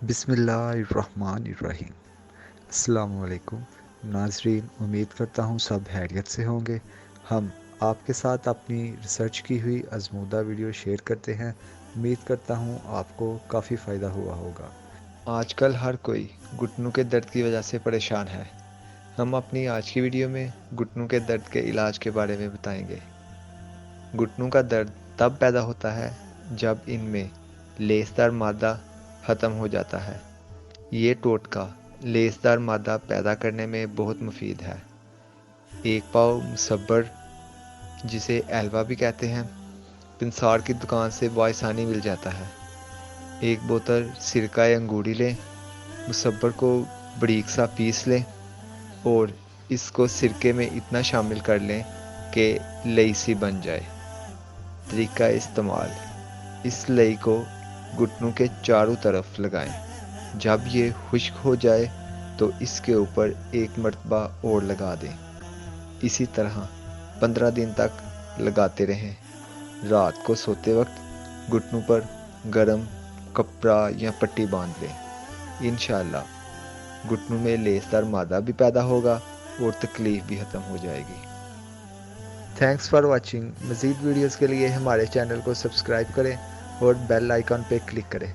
बिस्मिल्लाहिर्रहमानिर्रहीम। अस्सलाम वालेकुम नाजरीन, उम्मीद करता हूँ सब खैरियत से होंगे। हम आपके साथ अपनी रिसर्च की हुई आजमूदा वीडियो शेयर करते हैं। उम्मीद करता हूँ आपको काफ़ी फ़ायदा हुआ होगा। आजकल हर कोई घुटनों के दर्द की वजह से परेशान है। हम अपनी आज की वीडियो में घुटनों के दर्द के इलाज के बारे में बताएंगे। घुटनों का दर्द तब पैदा होता है जब इनमें लेसदार मादा ख़त्म हो जाता है। ये टोटका लेसदार मादा पैदा करने में बहुत मुफीद है। एक पाव मुसब्बर, जिसे एल्वा भी कहते हैं, पिंसार की दुकान से बासानी मिल जाता है। एक बोतल सिरका या अंगूरी लें, मुसब्बर को बारीक सा पीस लें और इसको सिरके में इतना शामिल कर लें कि लई सी बन जाए। तरीका इस्तेमाल: इस लई को घुटनों के चारों तरफ लगाएं। जब ये खुश्क हो जाए तो इसके ऊपर एक मरतबा और लगा दें। इसी तरह 15 दिन तक लगाते रहें। रात को सोते वक्त घुटनों पर गर्म कपड़ा या पट्टी बांध लें। इंशाअल्लाह घुटनों में लेसदार मादा भी पैदा होगा और तकलीफ भी ख़त्म हो जाएगी। Thanks for watching. मज़ीद वीडियोज़ के लिए हमारे चैनल को सब्सक्राइब करें और बेल आइकन पर क्लिक करें।